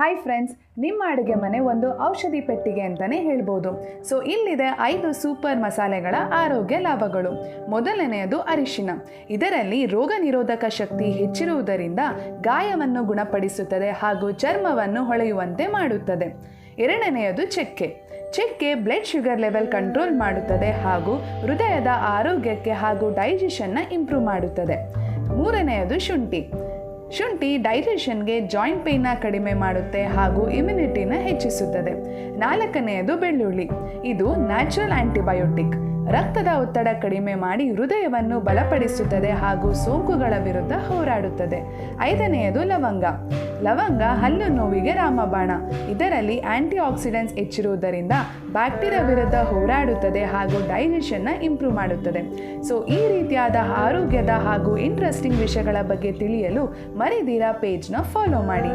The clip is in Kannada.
ಹಾಯ್ ಫ್ರೆಂಡ್ಸ್, ನಿಮ್ಮ ಅಡುಗೆ ಮನೆ ಒಂದು ಔಷಧಿ ಪೆಟ್ಟಿಗೆ ಅಂತಲೇ ಹೇಳ್ಬೋದು. ಸೊ ಇಲ್ಲಿದೆ 5 ಸೂಪರ್ ಮಸಾಲೆಗಳ ಆರೋಗ್ಯ ಲಾಭಗಳು. ಮೊದಲನೆಯದು ಅರಿಶಿನ. ಇದರಲ್ಲಿ ರೋಗ ನಿರೋಧಕ ಶಕ್ತಿ ಹೆಚ್ಚಿರುವುದರಿಂದ ಗಾಯವನ್ನು ಗುಣಪಡಿಸುತ್ತದೆ ಹಾಗೂ ಚರ್ಮವನ್ನು ಹೊಳೆಯುವಂತೆ ಮಾಡುತ್ತದೆ. ಎರಡನೆಯದು ಚಕ್ಕೆ. ಚಕ್ಕೆ ಬ್ಲಡ್ ಶುಗರ್ ಲೆವೆಲ್ ಕಂಟ್ರೋಲ್ ಮಾಡುತ್ತದೆ ಹಾಗೂ ಹೃದಯದ ಆರೋಗ್ಯಕ್ಕೆ ಹಾಗೂ ಡೈಜೆಷನ್ನ ಇಂಪ್ರೂವ್ ಮಾಡುತ್ತದೆ. ಮೂರನೆಯದು ಶುಂಠಿ. ಶುಂಠಿ ಡೈಜೆಷನ್ಗೆ, ಜಾಯಿಂಟ್ ಪೇನ್ನ ಕಡಿಮೆ ಮಾಡುತ್ತೆ ಹಾಗೂ ಇಮ್ಯುನಿಟಿನ ಹೆಚ್ಚಿಸುತ್ತದೆ. ನಾಲ್ಕನೆಯದು ಬೆಳ್ಳುಳ್ಳಿ. ಇದು ನ್ಯಾಚುರಲ್ ಆಂಟಿಬಯೋಟಿಕ್. ರಕ್ತದ ಒತ್ತಡ ಕಡಿಮೆ ಮಾಡಿ ಹೃದಯವನ್ನು ಬಲಪಡಿಸುತ್ತದೆ ಹಾಗೂ ಸೋಂಕುಗಳ ವಿರುದ್ಧ ಹೋರಾಡುತ್ತದೆ. ಐದನೆಯದು ಲವಂಗ. ಲವಂಗ ಹಲ್ಲು ನೋವಿಗೆ ರಾಮಬಾಣ. ಇದರಲ್ಲಿ ಆಂಟಿ ಆಕ್ಸಿಡೆಂಟ್ಸ್ ಹೆಚ್ಚಿರುವುದರಿಂದ ಬ್ಯಾಕ್ಟೀರಿಯಾ ವಿರುದ್ಧ ಹೋರಾಡುತ್ತದೆ ಹಾಗೂ ಡೈಜೆಷನ್ನ ಇಂಪ್ರೂವ್ ಮಾಡುತ್ತದೆ. ಸೊ ಈ ರೀತಿಯಾದ ಆರೋಗ್ಯದ ಹಾಗೂ ಇಂಟ್ರೆಸ್ಟಿಂಗ್ ವಿಷಯಗಳ ಬಗ್ಗೆ ತಿಳಿಯಲು ಮರಿದಿರಾ ಪೇಜ್ನ ಫಾಲೋ ಮಾಡಿ.